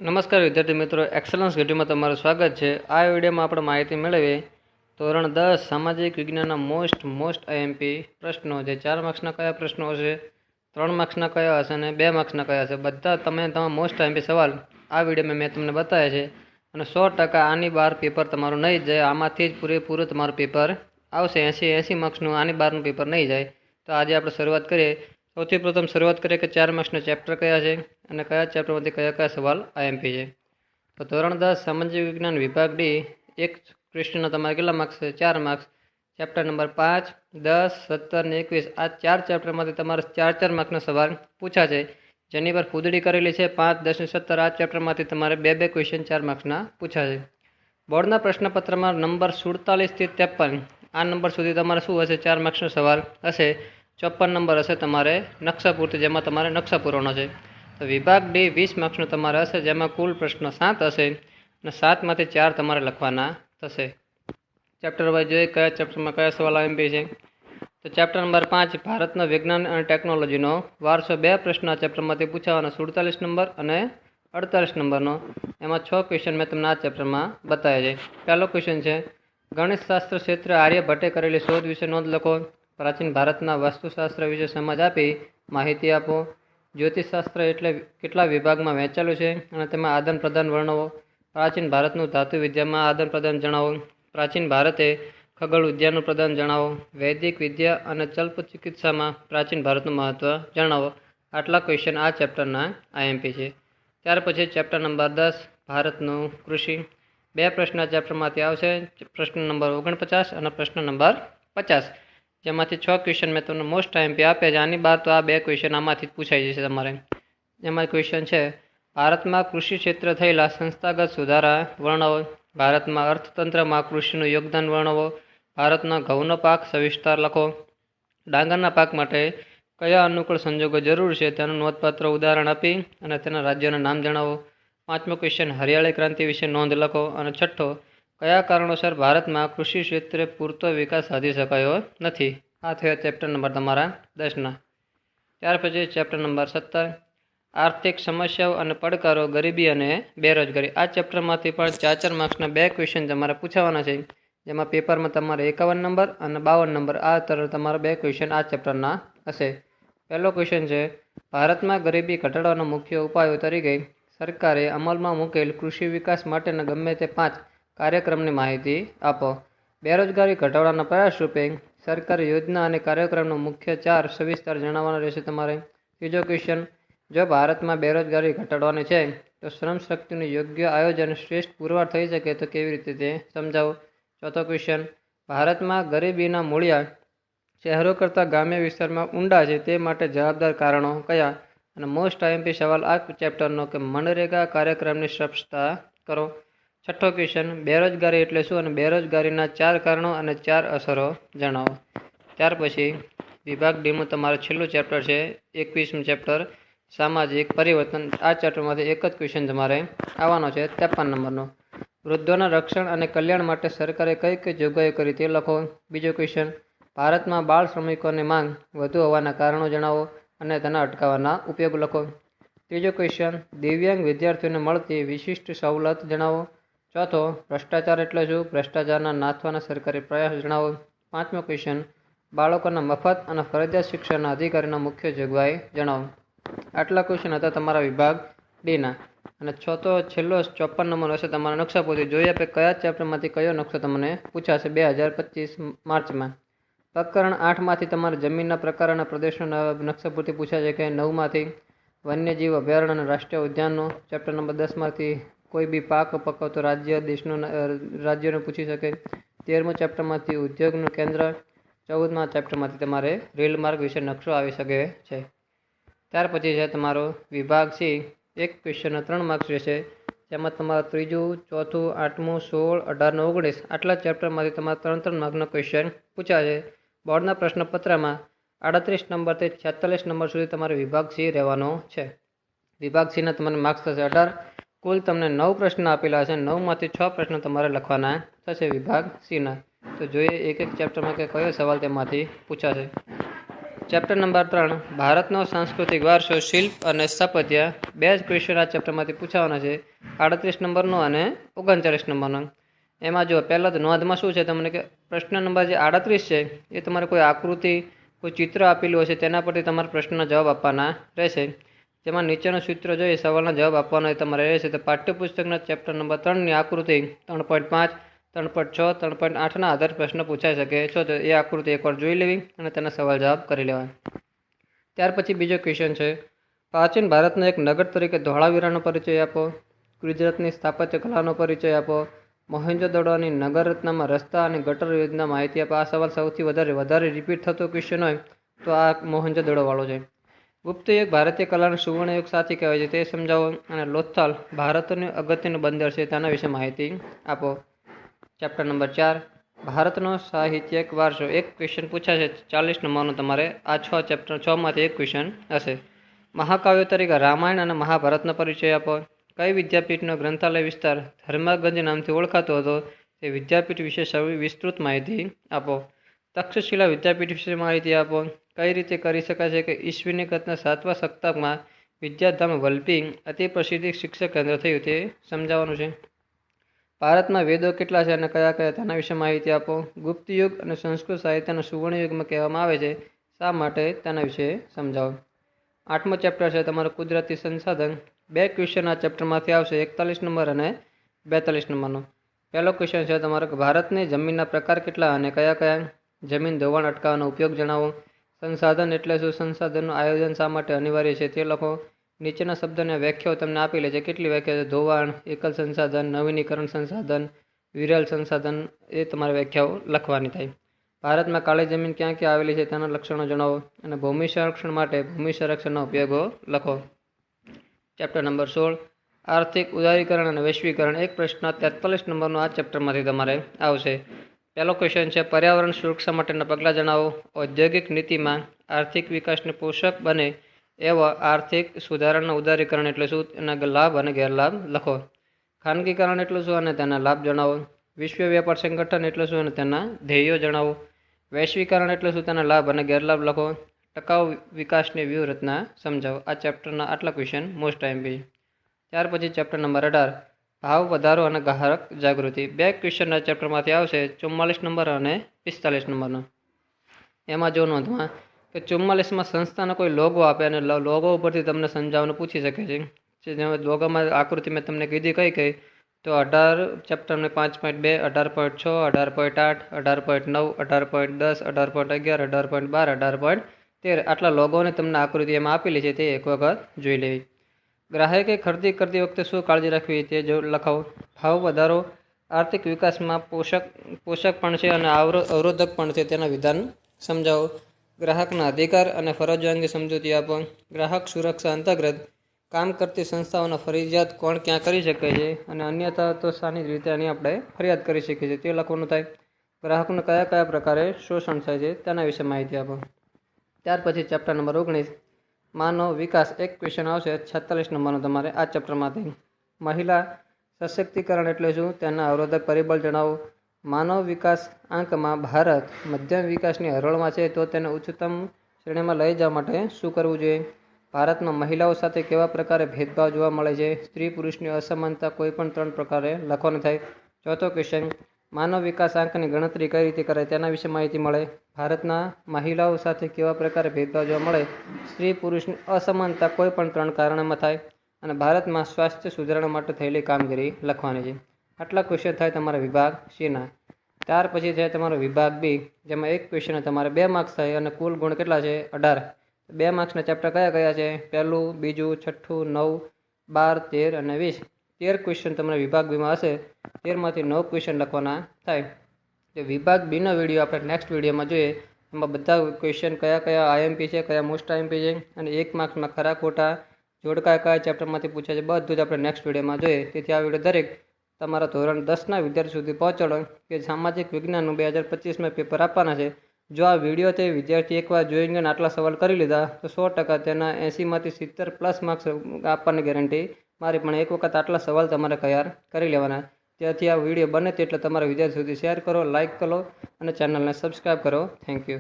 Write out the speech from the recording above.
નમસ્કાર વિદ્યાર્થી મિત્રો, એક્સલન્સ વિડીયોમાં તમારું સ્વાગત છે। આ વિડીયોમાં આપણે માહિતી મેળવીએ ધોરણ 10 સામાજિક વિજ્ઞાનના મોસ્ટ આઈએમપી પ્રશ્નો, જે 4 માર્ક્સના કયા પ્રશ્નો હશે, 3 માર્ક્સના કયા હશે અને 2 માર્ક્સના કયા હશે, બધા તમારા મોસ્ટ આઈએમપી સવાલ આ વિડીયોમાં મેં તમને બતાવ્યા છે। અને 100% આની બહાર પેપર તમારું નહીં જાય, આમાંથી જ પૂરેપૂરું તમારું પેપર આવશે। 80 માર્ક્સનું આની બહારનું પેપર નહીં જાય। તો આજે આપણે શરૂઆત કરીએ। સૌથી પ્રથમ શરૂઆત કરીએ કે 4 માર્ક્સના ચેપ્ટર કયા છે અને કયા ચેપ્ટરમાંથી કયા કયા સવાલ આઈએમપી છે। તો ધોરણ 10 સામાજિક વિજ્ઞાન વિભાગ ડી એક ક્વેશ્ચનના તમારે કેટલા માર્ક્સ છે? 4 માર્ક્સ। ચેપ્ટર નંબર 5, 10, 17 ને 21 આ 4 ચેપ્ટરમાંથી તમારે 4 માર્ક્સના સવાલ પૂછાશે, જેની પર ફૂદડી કરેલી છે। 5, 10 અને 17 આ ચેપ્ટરમાંથી તમારે 2 ક્વેશ્ચન 4 માર્ક્સના પૂછાશે। બોર્ડના પ્રશ્નપત્રમાં નંબર 47 થી 53 આ નંબર સુધી તમારે શું હશે? 4 માર્ક્સનો સવાલ હશે। 54 નંબર હશે તમારે નકશા પૂર્તિ, જેમાં તમારે નકશા પૂરવાનો છે। તો વિભાગ ડી 20 માર્ક્સનો તમારે હશે, જેમાં કુલ પ્રશ્ન 7 હશે અને 7માંથી 4 તમારે લખવાના થશે। ચેપ્ટર વાઇઝ જોઈએ કયા ચેપ્ટરમાં કયા સવાલ આઈએમપી છે। તો ચેપ્ટર નંબર 5 ભારતનો વિજ્ઞાન અને ટેકનોલોજીનો વારસો 2 પ્રશ્ન આ ચેપ્ટરમાંથી પૂછાવાના, 47 નંબર અને 48 નંબરનો। એમાં 6 ક્વેશ્ચન મેં તમને આ ચેપ્ટરમાં બતાવ્યા છે। પહેલો ક્વેશ્ચન છે, ગણિતશાસ્ત્ર ક્ષેત્રે આર્યભટ્ટે કરેલી શોધ વિશે નોંધ લખો। પ્રાચીન ભારતના વાસ્તુશાસ્ત્ર વિશે સમજ આપી માહિતી આપો। જ્યોતિષશાસ્ત્ર એટલે કેટલા વિભાગમાં વહેંચાયેલું છે અને તેમાં આદાન પ્રદાન વર્ણવો। પ્રાચીન ભારતનું ધાતુ વિદ્યામાં આદાન પ્રદાન જણાવો। પ્રાચીન ભારતે ખગોળ વિદ્યાનું પ્રદાન જણાવો। વૈદિક વિદ્યા અને ચલ્પ ચિકિત્સામાં પ્રાચીન ભારતનું મહત્વ જણાવો। આટલા ક્વેશ્ચન આ ચેપ્ટરના આઈએમપી છે। ત્યાર પછી ચેપ્ટર નંબર 10 ભારતનું કૃષિ 2 પ્રશ્ન આ ચેપ્ટરમાંથી આવશે, પ્રશ્ન નંબર 49 અને પ્રશ્ન નંબર 50, જેમાંથી 6 ક્વેશ્ચન મેં તમને મોસ્ટ આઈએમપી આપ્યા છે। આની બહાર તો આ 2 ક્વેશ્ચન આમાંથી જ પૂછાઈ જશે તમારે। એમાં ક્વેશ્ચન છે, ભારતમાં કૃષિ ક્ષેત્રે થયેલા સંસ્થાગત સુધારા વર્ણવો। ભારતમાં અર્થતંત્રમાં કૃષિનું યોગદાન વર્ણવો। ભારતના ઘઉંનો પાક સવિસ્તાર લખો। ડાંગરના પાક માટે કયા અનુકૂળ સંજોગો જરૂર છે તેનું નોંધપાત્ર ઉદાહરણ આપી અને તેના રાજ્યોના નામ જણાવો। 5મો ક્વેશ્ચન, હરિયાળી ક્રાંતિ વિશે નોંધ લખો। અને 6થો, કયા કારણોસર ભારતમાં કૃષિ ક્ષેત્રે પૂરતો વિકાસ સાધી શકાયો નથી। આ થયા ચેપ્ટર નંબર તમારા 10ના। ત્યાર પછી ચેપ્ટર નંબર 17 આર્થિક સમસ્યાઓ અને પડકારો, ગરીબી અને બેરોજગારી આ ચેપ્ટરમાંથી પણ 4 માર્ક્સના 2 ક્વેશ્ચન તમારે પૂછાવાના છે, જેમાં પેપરમાં તમારે 51 નંબર અને 52 નંબર આ તરફ તમારા 2 ક્વેશ્ચન આ ચેપ્ટરના હશે। પહેલો ક્વેશ્ચન છે, ભારતમાં ગરીબી ઘટાડવાના મુખ્ય ઉપાયો તરીકે સરકારે અમલમાં મૂકેલ કૃષિ વિકાસ માટેના ગમે તે 5 કાર્યક્રમની માહિતી આપો। બેરોજગારી ઘટાડવાના પ્રયાસ રૂપે સરકારી યોજના અને કાર્યક્રમનો મુખ્ય 4 સવિસ્તાર જણાવવાના રહેશે તમારે। ત્રીજો ક્વેશ્ચન, જો ભારતમાં બેરોજગારી ઘટાડવાની છે તો શ્રમ શક્તિનું યોગ્ય આયોજન શ્રેષ્ઠ પુરવાર થઈ શકે તો કેવી રીતે તે સમજાવો। ચોથો ક્વેશ્ચન, ભારતમાં ગરીબીના મૂળિયા શહેરો કરતાં ગ્રામ્ય વિસ્તારમાં ઊંડા છે, તે માટે જવાબદાર કારણો કયા? અને મોસ્ટ આઈએમપી સવાલ આ ચેપ્ટરનો કે મનરેગા કાર્યક્રમની સ્પષ્ટતા કરો। છઠ્ઠો ક્વેશ્ચન, બેરોજગારી એટલે શું અને બેરોજગારીના 4 કારણો અને 4 અસરો જણાવો। ત્યાર પછી વિભાગ ડીનું તમારું છેલ્લું ચેપ્ટર છે 21મું ચેપ્ટર સામાજિક પરિવર્તન। આ ચેપ્ટરમાંથી એક જ ક્વેશ્ચન તમારે આવવાનો છે 53 નંબરનો। વૃદ્ધોના રક્ષણ અને કલ્યાણ માટે સરકારે કઈ કઈ જોગવાઈઓ કરી તે લખો। બીજો ક્વેશ્ચન, ભારતમાં બાળ શ્રમિકોની માંગ વધુ હોવાના કારણો જણાવો અને તેના અટકાવવાના ઉપયોગ લખો। ત્રીજો ક્વેશ્ચન, દિવ્યાંગ વિદ્યાર્થીઓને મળતી વિશિષ્ટ સવલત જણાવો। ચોથો, ભ્રષ્ટાચાર એટલે શું? ભ્રષ્ટાચારના નાથવાના સરકારી પ્રયાસ જણાવો। 5મો ક્વેશ્ચન, બાળકોના મફત અને ફરજિયાત શિક્ષણના અધિકારીના મુખ્ય જોગવાઈ જણાવો। આટલા ક્વેશ્ચન હતા તમારા વિભાગ ડીના। અને છેલ્લો 54 નંબર હશે તમારા નકશા પૂરતી। જોઈએ આપણે કયા ચેપ્ટરમાંથી કયો નકશો તમને પૂછાશે 2025 માર્ચમાં। પ્રકરણ 8માંથી તમારે જમીનના પ્રકાર અને પ્રદેશોના નકશા પૂરતી પૂછાશે કે 9માંથી વન્યજીવ અભયારણ્ય અને રાષ્ટ્રીય ઉદ્યાનનો। ચેપ્ટર નંબર 10માંથી કોઈ બી પાક પકવતો રાજ્ય દેશનું રાજ્યોને પૂછી શકે। 13મું ચેપ્ટરમાંથી ઉદ્યોગનું કેન્દ્ર। 14મા ચેપ્ટરમાંથી તમારે રેલ માર્ગ વિશે નકશો આવી શકે છે। ત્યાર પછી છે તમારો વિભાગ સી, એક ક્વેશ્ચનના 3 માર્ક્સ રહેશે, જેમાં તમારું 3જું, 4થું, 8મું, 16, 18 ને 19 આટલા ચેપ્ટરમાંથી તમારા 3 માર્કનો ક્વેશ્ચન પૂછાશે। બોર્ડના પ્રશ્નપત્રમાં 38 નંબરથી 46 નંબર સુધી તમારે વિભાગ સી રહેવાનો છે। વિભાગ સીના તમારે માર્ક્સ થશે 18। કુલ તમને 9 પ્રશ્ન આપેલા હશે, 9માંથી 6 પ્રશ્નો તમારે લખવાના થશે વિભાગ સીના। તો જોઈએ એક એક ચેપ્ટરમાં કે કયો સવાલ તેમાંથી પૂછાશે। ચેપ્ટર નંબર 3 ભારતનો સાંસ્કૃતિક વારસો શિલ્પ અને સ્થાપત્ય. બે જ ક્વેશ્ચન આ ચેપ્ટરમાંથી પૂછાવાના છે, 38 નંબરનો અને 39 નંબરનો. એમાં જો પહેલાં તો નોંધમાં શું છે તમને કે પ્રશ્ન નંબર જે 38 છે એ તમારે કોઈ આકૃતિ કોઈ ચિત્ર આપેલું હશે તેના પરથી તમારે પ્રશ્નના જવાબ આપવાના રહેશે. જેમાં નીચેનું સૂત્ર જોઈ સવાલના જવાબ આપવાના તમારે રહેશે. તો પાઠ્યપુસ્તકના ચેપ્ટર નંબર 3ની આકૃતિ 3.5, 3.6, 3.8ના આધારે પ્રશ્ન પૂછાઈ શકે છે. તો એ આકૃતિ એકવાર જોઈ લેવી અને તેના સવાલ જવાબ કરી લેવા. ત્યાર પછી બીજો ક્વેશ્ચન છે, પ્રાચીન ભારતના એક નગર તરીકે ધોળાવીરાનો પરિચય આપો. ગુજરાતની સ્થાપત્ય કલાનો પરિચય આપો. મોહેંજો-દડોની નગર રચનામાં રસ્તા અને ગટર યોજના માહિતી આપો. આ સવાલ સૌથી વધારે રિપીટ થતો ક્વેશ્ચન હોય તો આ મોહેંજો-દડો વાળો છે. ગુપ્ત યુગ ભારતીય કલાનો સુવર્ણ યુગ સાથી કહેવાય છે તે સમજાવો. અને લોથલ ભારતનું અગત્યનું બંદર છે તેના વિશે માહિતી આપો. ચેપ્ટર નંબર 4 ભારતનો સાહિત્યિક વારસો. એક ક્વેશ્ચન પૂછાશે 40 નંબરનો. તમારે આ 6માંથી એક ક્વેશ્ચન હશે. મહાકાવ્યો તરીકે રામાયણ અને મહાભારતનો પરિચય આપો. કઈ વિદ્યાપીઠનો ગ્રંથાલય વિસ્તાર ધર્મગંજ નામથી ઓળખાતો હતો તે વિદ્યાપીઠ વિશે વિસ્તૃત માહિતી આપો. તક્ષશિલા વિદ્યાપીઠ વિશે માહિતી આપો. કઈ રીતે કરી શકાય છે કે ઈસવીની કતના 7મા શતકમાં વિદ્યાધામ વલભી અતિ પ્રસિદ્ધ શિક્ષક કેન્દ્ર થયું તે સમજાવવાનું છે. ભારતમાં વેદો કેટલા છે અને કયા કયા તેના વિશે માહિતી આપો. ગુપ્ત યુગ અને સંસ્કૃત સાહિત્યના સુવર્ણ યુગમાં કહેવામાં આવે છે, શા માટે તેના વિશે સમજાવો. 8મો ચેપ્ટર છે તમારું કુદરતી સંસાધન. બે ક્વેશ્ચન આ ચેપ્ટરમાંથી આવશે, 41 નંબર અને 42 નંબરનો. પહેલો ક્વેશ્ચન છે તમારો ભારતની જમીનના પ્રકાર કેટલા અને કયા કયા. જમીન ધોવાણ અટકાવવાનો ઉપયોગ જણાવો. સંસાધન એટલે શું, સંસાધનનું આયોજન શા માટે અનિવાર્ય છે તે લખો. નીચેના શબ્દોની વ્યાખ્યાઓ તમને આપેલી છે. કેટલી વ્યાખ્યા છે? ધોવાણ, એકલ સંસાધન, નવીનીકરણ સંસાધન, વિરલ સંસાધન. એ તમારે વ્યાખ્યાઓ લખવાની થાય. ભારતમાં કાળી જમીન ક્યાં ક્યાં આવેલી છે તેના લક્ષણો જણાવો. અને ભૂમિ સંરક્ષણ માટે ભૂમિ સંરક્ષણના ઉપયોગો લખો. ચેપ્ટર નંબર 16 આર્થિક ઉદારીકરણ અને વૈશ્વિકરણ. એક પ્રશ્ન 43 નંબરનો આ ચેપ્ટરમાંથી તમારે આવશે. પહેલો ક્વેશ્ચન છે, પર્યાવરણ સુરક્ષા માટેના પગલાં જણાવો. ઔદ્યોગિક નીતિમાં આર્થિક વિકાસને પોષક બને એવા આર્થિક સુધારણના ઉદારીકરણ એટલે શું, એના લાભ અને ગેરલાભ લખો. ખાનગીકરણ એટલે શું અને તેના લાભ જણાવો. વિશ્વ વેપાર સંગઠન એટલે શું અને તેના ધ્યેયો જણાવો. વૈશ્વિકરણ એટલે શું, તેના લાભ અને ગેરલાભ લખો. ટકાઉ વિકાસની વ્યૂહરચના સમજાવો. આ ચેપ્ટરના આટલા ક્વેશ્ચન મોસ્ટ આઈએમપી. ત્યાર પછી ચેપ્ટર નંબર 18 ભાવ વધારો અને ગ્રાહક જાગૃતિ. બે ક્વેશ્ચન આ ચેપ્ટરમાંથી આવશે, 44 નંબર અને 45 નંબરનો. એમાં જો નોંધમાં કે 44માં સંસ્થાનો કોઈ લોગો આપે અને લોગો ઉપરથી તમને સમજાવવાનું પૂછી શકે છે. જેમાં લોગોમાં આકૃતિ મેં તમને કીધી કઈ તો 18 ચેપ્ટરને 5.2, 18.6, 18.8, 18.9, 18.10, 18.11, 18.12, 18.13 આટલા લોગોને તમને આકૃતિ એમાં આપેલી છે તે એક વખત જોઈ લેવી. ગ્રાહકે ખરીદી કરતી વખતે શું કાળજી રાખવી તે જો લખાવો. ભાવ વધારો આર્થિક વિકાસમાં પોષક પણ છે અને અવરોધક પણ છે તેના વિધાન સમજાવો. ગ્રાહકના અધિકાર અને ફરજો અંગે સમજૂતી આપો. ગ્રાહક સુરક્ષા અંતર્ગત કામ કરતી સંસ્થાઓના ફરજિયાત કોણ ક્યાં કરી શકે છે અને અન્યથા તો શાની રીતે આની આપણે ફરિયાદ કરી શકીએ છીએ તે લખવાનું થાય. ગ્રાહકને કયા કયા પ્રકારે શોષણ થાય છે તેના વિશે માહિતી આપો. ત્યાર પછી ચેપ્ટર નંબર 19 માનવ વિકાસ. એક ક્વેશ્ચન આવશે 46 નંબરનો તમારે આ ચેપ્ટરમાંથી. મહિલા સશક્તિકરણ એટલે શું, તેના અવરોધક પરિબળ જણાવો. માનવ વિકાસ આંકમાં ભારત મધ્યમ વિકાસની હરોળમાં છે તો તેને ઉચ્ચતમ શ્રેણીમાં લઈ જવા માટે શું કરવું જોઈએ. ભારતમાં મહિલાઓ સાથે કેવા પ્રકારે ભેદભાવ જોવા મળે છે. સ્ત્રી પુરુષની અસમાનતા કોઈ પણ 3 પ્રકારે લખવાનું થાય. ચોથો ક્વેશ્ચન માનવ વિકાસ આંકની ગણતરી કઈ રીતે કરાય તેના વિશે માહિતી મળે. ભારતના મહિલાઓ સાથે કેવા પ્રકારે ભેદભાવ જોવા મળે. સ્ત્રી પુરુષની અસમાનતા કોઈ પણ 3 કારણોમાં થાય. અને ભારતમાં સ્વાસ્થ્ય સુધારણા માટે થયેલી કામગીરી લખવાની છે. આટલા ક્વેશ્ચન થાય તમારા વિભાગ સીના. ત્યાર પછી છે તમારો વિભાગ બી, જેમાં એક ક્વેશ્ચન તમારે 2 માર્ક્સ થાય અને કુલ ગુણ કેટલા છે 18. 2 માર્ક્સના ચેપ્ટર કયા કયા છે, પહેલું, બીજું, છઠ્ઠું, 9, 12, 13 અને 20. 13 ક્વેશ્ચન તમારા વિભાગ બીમાં હશે. 13માંથી 9 ક્વેશ્ચન લખવાના થાય. જે વિભાગ બીનો વિડીયો આપણે નેક્સ્ટ વિડીયોમાં જોઈએ. એમાં બધા ક્વેશ્ચન કયા કયા આઈએમપી છે, કયા મોસ્ટ આઈએમપી છે અને 1 માર્ક્સમાં ખરા ખોટા જોડકા કયા ચેપ્ટરમાંથી પૂછે છે બધું જ આપણે નેક્સ્ટ વિડીયોમાં જોઈએ. તેથી આ વિડીયો દરેક તમારા ધોરણ 10ના વિદ્યાર્થી સુધી પહોંચાડો કે સામાજિક વિજ્ઞાનનું 2025માં પેપર આપવાના છે. જો આ વિડીયો તે વિદ્યાર્થી એકવાર જોઈને આટલા સવાલ કરી લીધા તો 100% તેના 80માંથી 70+ માર્ક્સ આપવાની ગેરંટી મારી. પણ એક વખત આટલા સવાલ તમારે તૈયાર કરી લેવાના. ત્યાંથી આ વિડીયો બને તેટલે તમારા વિદ્યાર્થી સુધી શેર કરો, લાઇક કરો અને ચેનલને સબસ્ક્રાઈબ કરો. Thank you.